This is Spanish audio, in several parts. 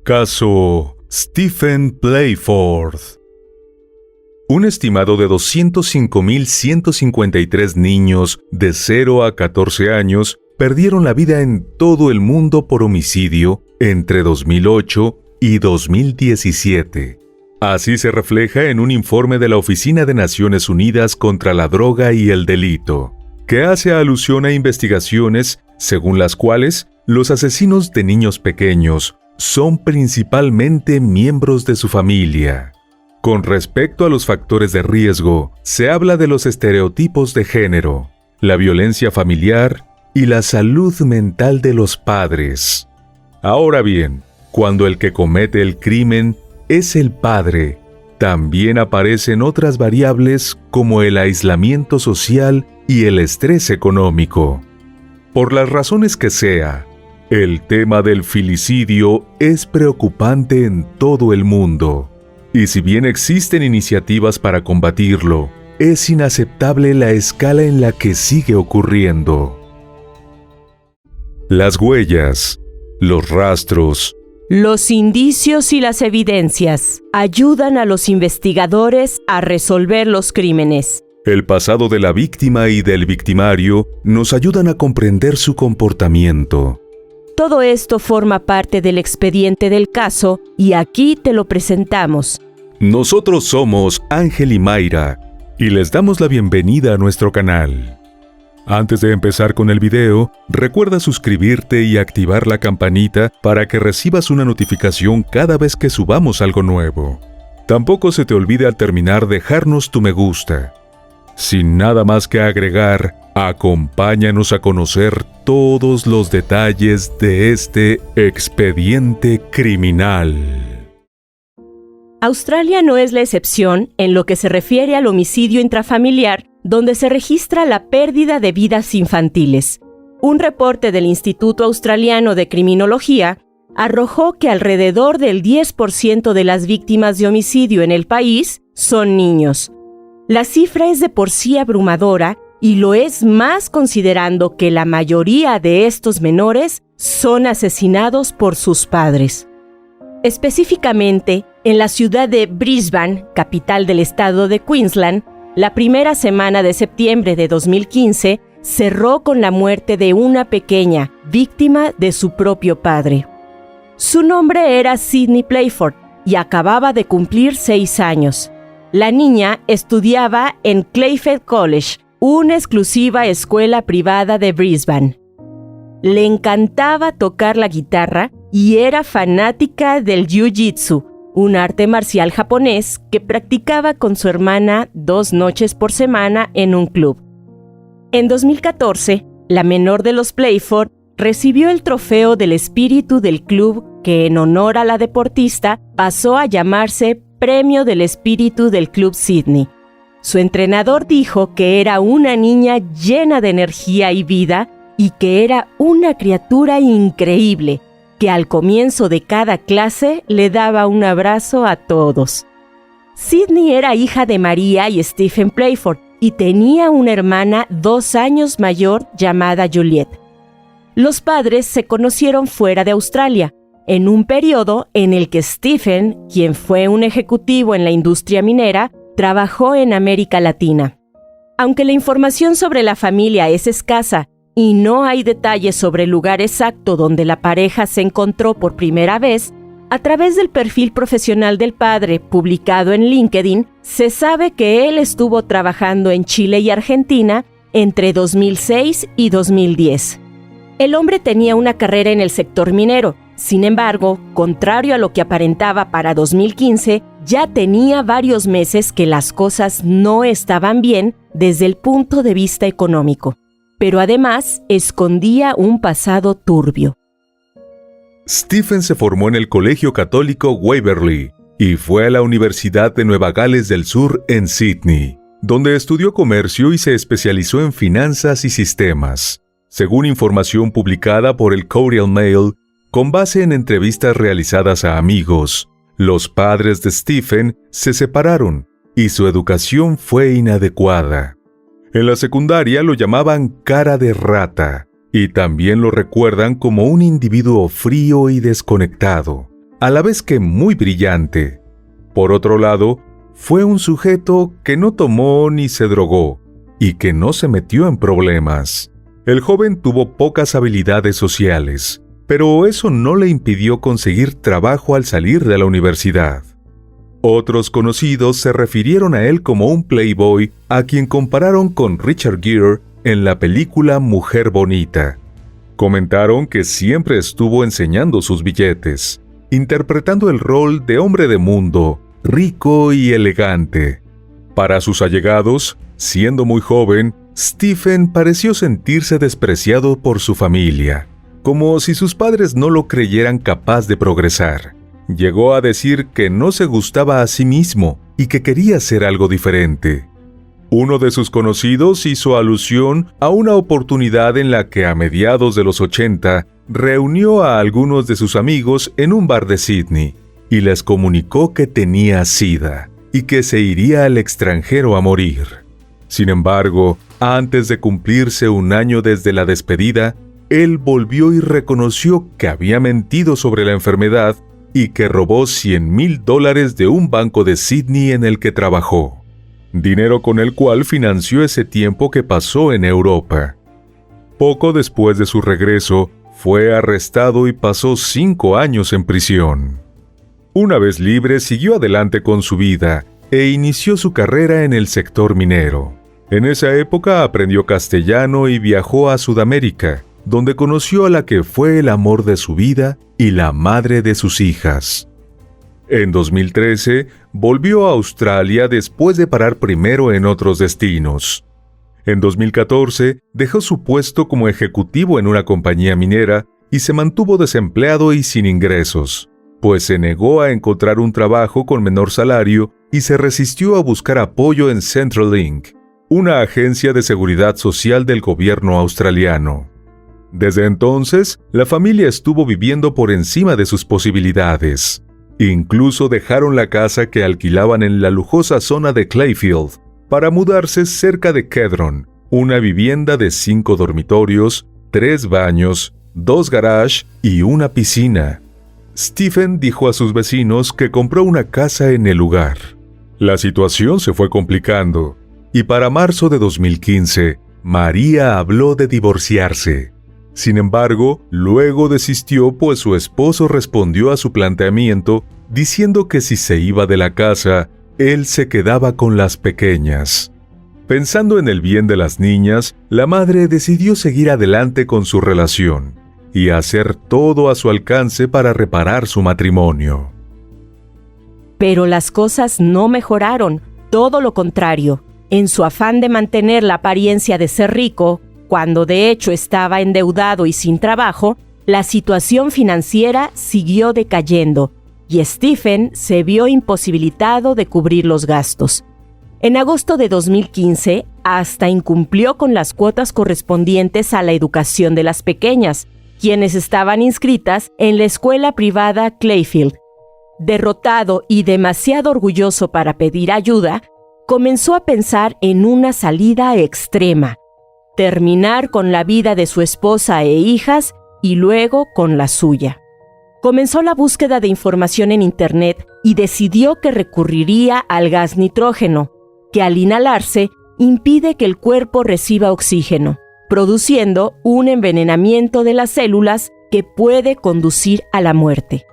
Caso Stephen Playford. Un estimado de 205.153 niños de 0 a 14 años perdieron la vida en todo el mundo por homicidio entre 2008 y 2017. Así se refleja en un informe de la Oficina de Naciones Unidas contra la Droga y el Delito, que hace alusión a investigaciones según las cuales los asesinos de niños pequeños son principalmente miembros de su familia. Con respecto a los factores de riesgo, se habla de los estereotipos de género, la violencia familiar y la salud mental de los padres. Ahora bien, cuando el que comete el crimen es el padre, también aparecen otras variables como el aislamiento social y el estrés económico. Por las razones que sea, el tema del filicidio es preocupante en todo el mundo. Y si bien existen iniciativas para combatirlo, es inaceptable la escala en la que sigue ocurriendo. Las huellas, los rastros, los indicios y las evidencias ayudan a los investigadores a resolver los crímenes. El pasado de la víctima y del victimario nos ayudan a comprender su comportamiento. Todo esto forma parte del expediente del caso y aquí te lo presentamos. Nosotros somos Ángel y Mayra y les damos la bienvenida a nuestro canal. Antes de empezar con el video, recuerda suscribirte y activar la campanita para que recibas una notificación cada vez que subamos algo nuevo. Tampoco se te olvide al terminar dejarnos tu me gusta. Sin nada más que agregar, acompáñanos a conocer todos los detalles de este expediente criminal. Australia no es la excepción en lo que se refiere al homicidio intrafamiliar, donde se registra la pérdida de vidas infantiles. Un reporte del Instituto Australiano de Criminología arrojó que alrededor del 10% de las víctimas de homicidio en el país son niños. La cifra es de por sí abrumadora y lo es más considerando que la mayoría de estos menores son asesinados por sus padres. Específicamente, en la ciudad de Brisbane, capital del estado de Queensland, la primera semana de septiembre de 2015 cerró con la muerte de una pequeña, víctima de su propio padre. Su nombre era Sydney Playford y acababa de cumplir 6 años. La niña estudiaba en Clayfield College, una exclusiva escuela privada de Brisbane. Le encantaba tocar la guitarra y era fanática del jiu-jitsu, un arte marcial japonés que practicaba con su hermana 2 noches por semana en un club. En 2014, la menor de los Playford recibió el trofeo del espíritu del club que, en honor a la deportista, pasó a llamarse Premio del Espíritu del Club Sydney. Su entrenador dijo que era una niña llena de energía y vida y que era una criatura increíble, que al comienzo de cada clase le daba un abrazo a todos. Sydney era hija de María y Stephen Playford y tenía una hermana 2 años mayor llamada Juliet. Los padres se conocieron fuera de Australia, en un periodo en el que Stephen, quien fue un ejecutivo en la industria minera, trabajó en América Latina. Aunque la información sobre la familia es escasa y no hay detalles sobre el lugar exacto donde la pareja se encontró por primera vez, a través del perfil profesional del padre publicado en LinkedIn, se sabe que él estuvo trabajando en Chile y Argentina entre 2006 y 2010. El hombre tenía una carrera en el sector minero. Sin embargo, contrario a lo que aparentaba para 2015, ya tenía varios meses que las cosas no estaban bien desde el punto de vista económico, pero además escondía un pasado turbio. Stephen se formó en el Colegio Católico Waverley y fue a la Universidad de Nueva Gales del Sur en Sydney, donde estudió comercio y se especializó en finanzas y sistemas. Según información publicada por el Courier Mail, con base en entrevistas realizadas a amigos, los padres de Stephen se separaron y su educación fue inadecuada. En la secundaria lo llamaban cara de rata y también lo recuerdan como un individuo frío y desconectado. a la vez que muy brillante. Por otro lado, fue un sujeto que no tomó ni se drogó y que no se metió en problemas. El joven tuvo pocas habilidades sociales, pero eso no le impidió conseguir trabajo al salir de la universidad. Otros conocidos se refirieron a él como un playboy a quien compararon con Richard Gere en la película Mujer Bonita. Comentaron que siempre estuvo enseñando sus billetes, interpretando el rol de hombre de mundo, rico y elegante. Para sus allegados, siendo muy joven, Stephen pareció sentirse despreciado por su familia, como si sus padres no lo creyeran capaz de progresar. Llegó a decir que no se gustaba a sí mismo y que quería ser algo diferente. Uno de sus conocidos hizo alusión a una oportunidad en la que a mediados de los 80 reunió a algunos de sus amigos en un bar de Sydney y les comunicó que tenía SIDA y que se iría al extranjero a morir. Sin embargo, antes de cumplirse un año desde la despedida, él volvió y reconoció que había mentido sobre la enfermedad y que robó $100,000 de un banco de Sydney en el que trabajó, dinero con el cual financió ese tiempo que pasó en Europa. Poco después de su regreso, fue arrestado y pasó 5 años en prisión. Una vez libre, siguió adelante con su vida e inició su carrera en el sector minero. En esa época aprendió castellano y viajó a Sudamérica, donde conoció a la que fue el amor de su vida y la madre de sus hijas. En 2013, volvió a Australia después de parar primero en otros destinos. En 2014, dejó su puesto como ejecutivo en una compañía minera y se mantuvo desempleado y sin ingresos, pues se negó a encontrar un trabajo con menor salario y se resistió a buscar apoyo en Centrelink, una agencia de seguridad social del gobierno australiano. Desde entonces, la familia estuvo viviendo por encima de sus posibilidades. Incluso dejaron la casa que alquilaban en la lujosa zona de Clayfield para mudarse cerca de Kedron, una vivienda de 5 dormitorios, 3 baños, 2 garages y una piscina. Stephen dijo a sus vecinos que compró una casa en el lugar. La situación se fue complicando, y para marzo de 2015, María habló de divorciarse. Sin embargo, luego desistió pues su esposo respondió a su planteamiento diciendo que si se iba de la casa, él se quedaba con las pequeñas. Pensando en el bien de las niñas, la madre decidió seguir adelante con su relación y hacer todo a su alcance para reparar su matrimonio. Pero las cosas no mejoraron, todo lo contrario. En su afán de mantener la apariencia de ser rico, cuando de hecho estaba endeudado y sin trabajo, la situación financiera siguió decayendo y Stephen se vio imposibilitado de cubrir los gastos. En agosto de 2015, hasta incumplió con las cuotas correspondientes a la educación de las pequeñas, quienes estaban inscritas en la escuela privada Clayfield. Derrotado y demasiado orgulloso para pedir ayuda, comenzó a pensar en una salida extrema: terminar con la vida de su esposa e hijas y luego con la suya. Comenzó la búsqueda de información en Internet y decidió que recurriría al gas nitrógeno, que al inhalarse impide que el cuerpo reciba oxígeno, produciendo un envenenamiento de las células que puede conducir a la muerte.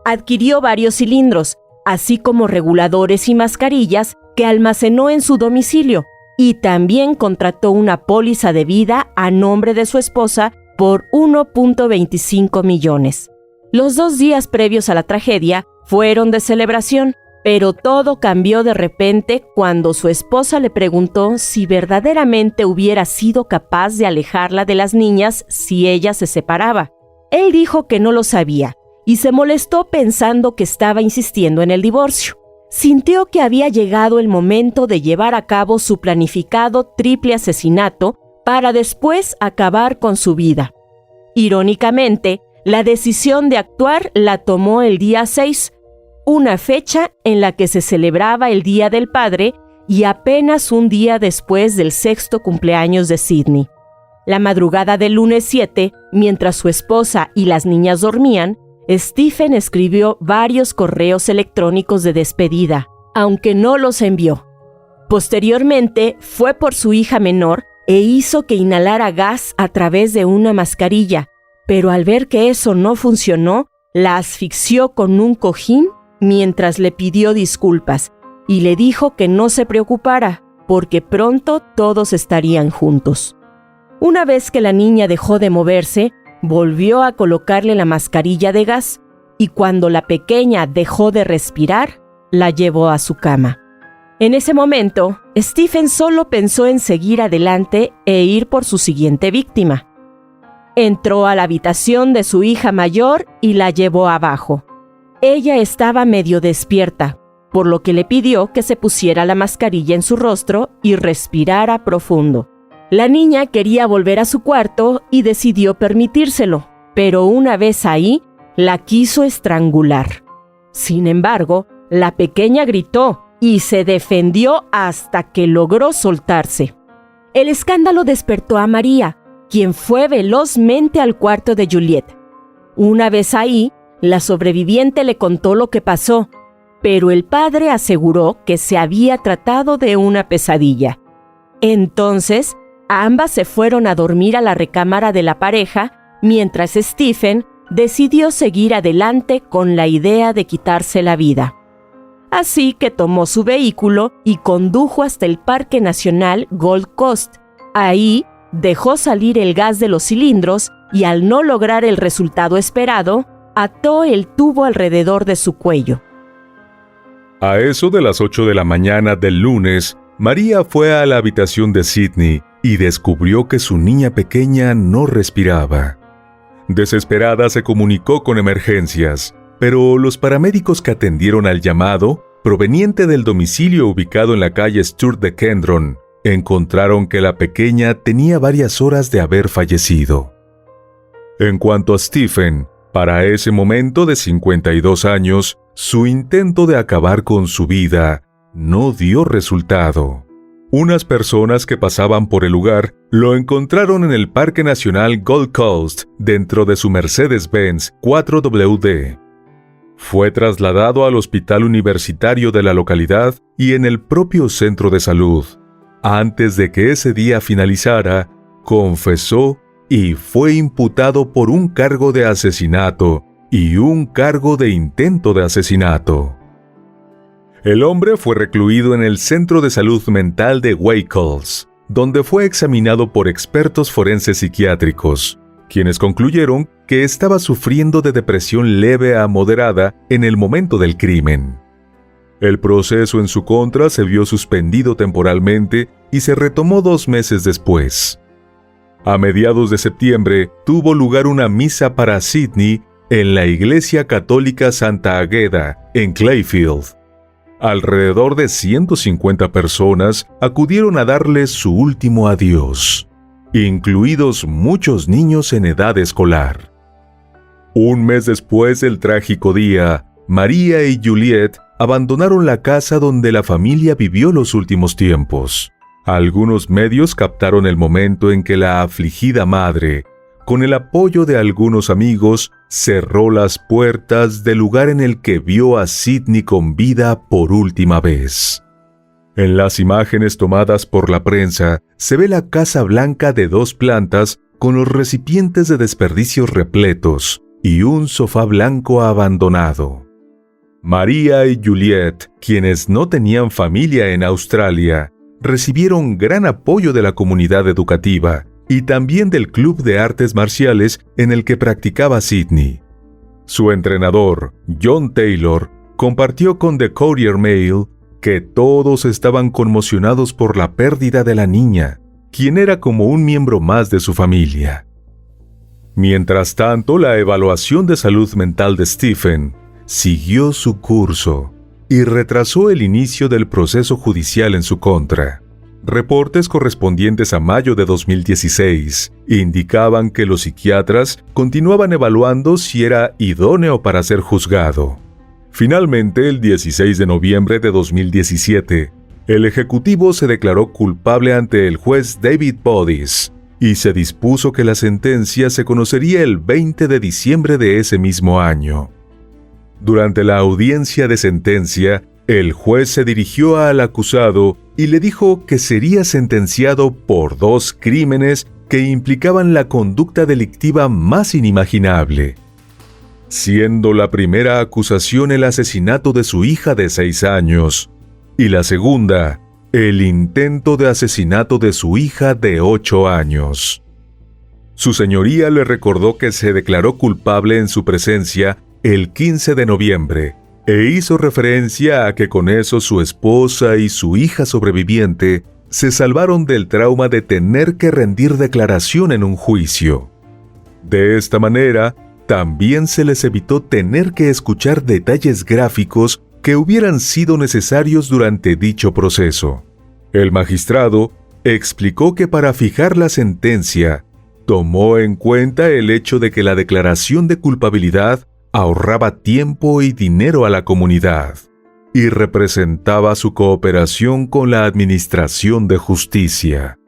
Adquirió varios cilindros, así como reguladores y mascarillas que almacenó en su domicilio, y también contrató una póliza de vida a nombre de su esposa por 1.25 millones. Los 2 días previos a la tragedia fueron de celebración, pero todo cambió de repente cuando su esposa le preguntó si verdaderamente hubiera sido capaz de alejarla de las niñas si ella se separaba. Él dijo que no lo sabía y se molestó pensando que estaba insistiendo en el divorcio. Sintió que había llegado el momento de llevar a cabo su planificado triple asesinato para después acabar con su vida. Irónicamente, la decisión de actuar la tomó el día 6, una fecha en la que se celebraba el Día del Padre y apenas un día después del 6º cumpleaños de Sydney. La madrugada del lunes 7, mientras su esposa y las niñas dormían, Stephen escribió varios correos electrónicos de despedida, aunque no los envió. Posteriormente, fue por su hija menor e hizo que inhalara gas a través de una mascarilla, pero al ver que eso no funcionó, la asfixió con un cojín mientras le pidió disculpas y le dijo que no se preocupara, porque pronto todos estarían juntos. Una vez que la niña dejó de moverse, volvió a colocarle la mascarilla de gas y cuando la pequeña dejó de respirar, la llevó a su cama. En ese momento, Stephen solo pensó en seguir adelante e ir por su siguiente víctima. Entró a la habitación de su hija mayor y la llevó abajo. Ella estaba medio despierta, por lo que le pidió que se pusiera la mascarilla en su rostro y respirara profundo. La niña quería volver a su cuarto y decidió permitírselo, pero una vez ahí, la quiso estrangular. Sin embargo, la pequeña gritó y se defendió hasta que logró soltarse. El escándalo despertó a María, quien fue velozmente al cuarto de Juliette. Una vez ahí, la sobreviviente le contó lo que pasó, pero el padre aseguró que se había tratado de una pesadilla. Entonces, ambas se fueron a dormir a la recámara de la pareja, mientras Stephen decidió seguir adelante con la idea de quitarse la vida. Así que tomó su vehículo y condujo hasta el Parque Nacional Gold Coast. Ahí dejó salir el gas de los cilindros y al no lograr el resultado esperado, ató el tubo alrededor de su cuello. A eso de las 8 de la mañana del lunes, María fue a la habitación de Sidney y descubrió que su niña pequeña no respiraba. Desesperada se comunicó con emergencias, pero los paramédicos que atendieron al llamado, proveniente del domicilio ubicado en la calle Sturt de Kendron, encontraron que la pequeña tenía varias horas de haber fallecido. En cuanto a Stephen, para ese momento de 52 años, su intento de acabar con su vida no dio resultado. Unas personas que pasaban por el lugar lo encontraron en el Parque Nacional Gold Coast dentro de su Mercedes-Benz 4WD. Fue trasladado al hospital universitario de la localidad y en el propio centro de salud. Antes de que ese día finalizara, confesó y fue imputado por un cargo de asesinato y un cargo de intento de asesinato. El hombre fue recluido en el Centro de Salud Mental de Waicoles, donde fue examinado por expertos forenses psiquiátricos, quienes concluyeron que estaba sufriendo de depresión leve a moderada en el momento del crimen. El proceso en su contra se vio suspendido temporalmente y se retomó 2 meses después. A mediados de septiembre tuvo lugar una misa para Sidney en la Iglesia Católica Santa Águeda, en Clayfield. Alrededor de 150 personas acudieron a darle su último adiós, incluidos muchos niños en edad escolar. Un mes después del trágico día, María y Juliette abandonaron la casa donde la familia vivió los últimos tiempos. Algunos medios captaron el momento en que la afligida madre, con el apoyo de algunos amigos, cerró las puertas del lugar en el que vio a Sidney con vida por última vez. En las imágenes tomadas por la prensa, se ve la Casa Blanca de 2 plantas con los recipientes de desperdicios repletos y un sofá blanco abandonado. María y Juliette, quienes no tenían familia en Australia, recibieron gran apoyo de la comunidad educativa y también del club de artes marciales en el que practicaba Sidney. Su entrenador, John Taylor, compartió con The Courier Mail que todos estaban conmocionados por la pérdida de la niña, quien era como un miembro más de su familia. Mientras tanto, la evaluación de salud mental de Stephen siguió su curso y retrasó el inicio del proceso judicial en su contra. Reportes correspondientes a mayo de 2016 indicaban que los psiquiatras continuaban evaluando si era idóneo para ser juzgado. Finalmente, el 16 de noviembre de 2017, el ejecutivo se declaró culpable ante el juez David Bodis, y se dispuso que la sentencia se conocería el 20 de diciembre de ese mismo año. Durante la audiencia de sentencia, el juez se dirigió al acusado y le dijo que sería sentenciado por 2 crímenes que implicaban la conducta delictiva más inimaginable, siendo la primera acusación el asesinato de su hija de 6 años y la segunda, el intento de asesinato de su hija de 8 años. Su señoría le recordó que se declaró culpable en su presencia el 15 de noviembre e hizo referencia a que con eso su esposa y su hija sobreviviente se salvaron del trauma de tener que rendir declaración en un juicio. De esta manera, también se les evitó tener que escuchar detalles gráficos que hubieran sido necesarios durante dicho proceso. El magistrado explicó que para fijar la sentencia, tomó en cuenta el hecho de que la declaración de culpabilidad ahorraba tiempo y dinero a la comunidad y representaba su cooperación con la administración de justicia.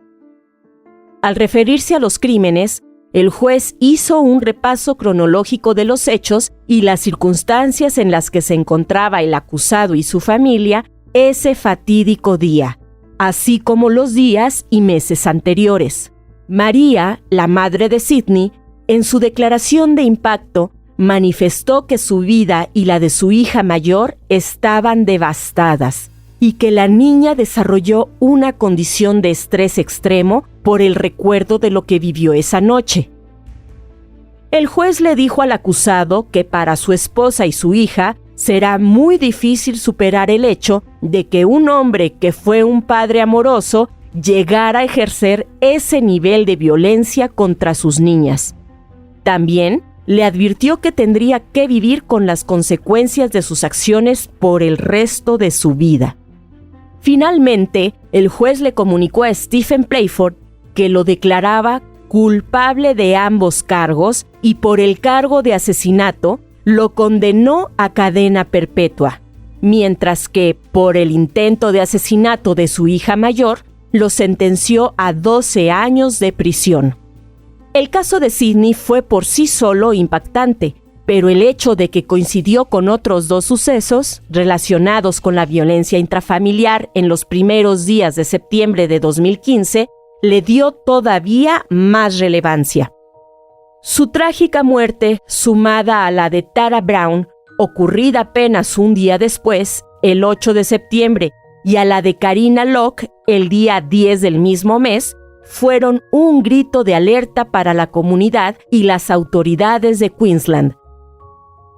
Al referirse a los crímenes, el juez hizo un repaso cronológico de los hechos y las circunstancias en las que se encontraba el acusado y su familia ese fatídico día, así como los días y meses anteriores. María, la madre de Sidney, en su declaración de impacto, manifestó que su vida y la de su hija mayor estaban devastadas y que la niña desarrolló una condición de estrés extremo por el recuerdo de lo que vivió esa noche. El juez le dijo al acusado que para su esposa y su hija será muy difícil superar el hecho de que un hombre que fue un padre amoroso llegara a ejercer ese nivel de violencia contra sus niñas. También le advirtió que tendría que vivir con las consecuencias de sus acciones por el resto de su vida. Finalmente, el juez le comunicó a Stephen Playford que lo declaraba culpable de ambos cargos y por el cargo de asesinato lo condenó a cadena perpetua, mientras que por el intento de asesinato de su hija mayor lo sentenció a 12 años de prisión. El caso de Sidney fue por sí solo impactante, pero el hecho de que coincidió con otros 2 sucesos relacionados con la violencia intrafamiliar en los primeros días de septiembre de 2015 le dio todavía más relevancia. Su trágica muerte, sumada a la de Tara Brown, ocurrida apenas un día después, el 8 de septiembre, y a la de Karina Locke, el día 10 del mismo mes, fueron un grito de alerta para la comunidad y las autoridades de Queensland.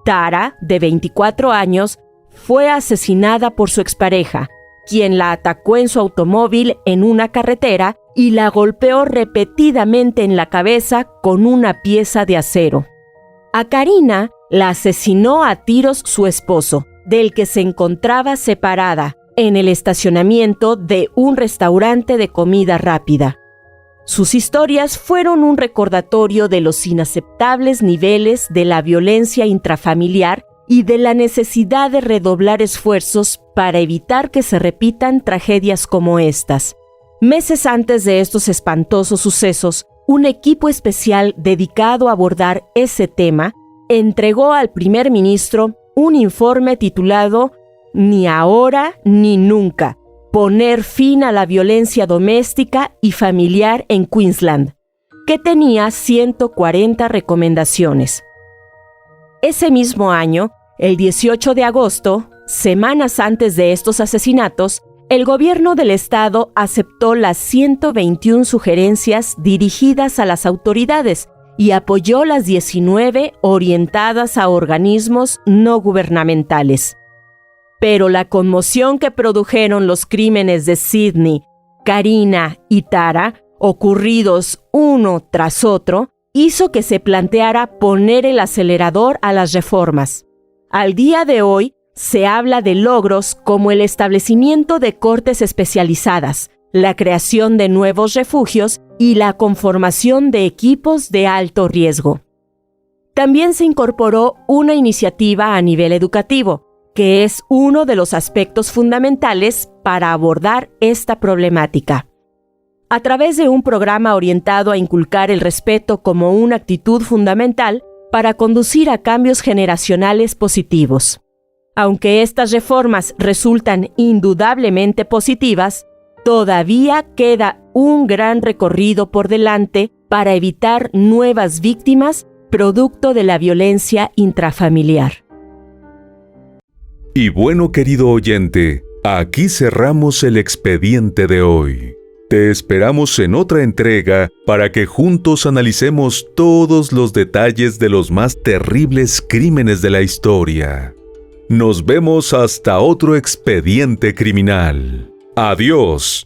Tara, de 24 años, fue asesinada por su expareja, quien la atacó en su automóvil en una carretera y la golpeó repetidamente en la cabeza con una pieza de acero. A Karina la asesinó a tiros su esposo, del que se encontraba separada, en el estacionamiento de un restaurante de comida rápida. Sus historias fueron un recordatorio de los inaceptables niveles de la violencia intrafamiliar y de la necesidad de redoblar esfuerzos para evitar que se repitan tragedias como estas. Meses antes de estos espantosos sucesos, un equipo especial dedicado a abordar ese tema entregó al primer ministro un informe titulado «Ni ahora ni nunca. Poner fin a la violencia doméstica y familiar en Queensland», que tenía 140 recomendaciones. Ese mismo año, el 18 de agosto, semanas antes de estos asesinatos, el gobierno del estado aceptó las 121 sugerencias dirigidas a las autoridades y apoyó las 19 orientadas a organismos no gubernamentales. Pero la conmoción que produjeron los crímenes de Sidney, Karina y Tara, ocurridos uno tras otro, hizo que se planteara poner el acelerador a las reformas. Al día de hoy, se habla de logros como el establecimiento de cortes especializadas, la creación de nuevos refugios y la conformación de equipos de alto riesgo. También se incorporó una iniciativa a nivel educativo, que es uno de los aspectos fundamentales para abordar esta problemática. a través de un programa orientado a inculcar el respeto como una actitud fundamental para conducir a cambios generacionales positivos. Aunque estas reformas resultan indudablemente positivas, todavía queda un gran recorrido por delante para evitar nuevas víctimas producto de la violencia intrafamiliar. Y bueno, querido oyente, aquí cerramos el expediente de hoy. Te esperamos en otra entrega para que juntos analicemos todos los detalles de los más terribles crímenes de la historia. Nos vemos hasta otro expediente criminal. Adiós.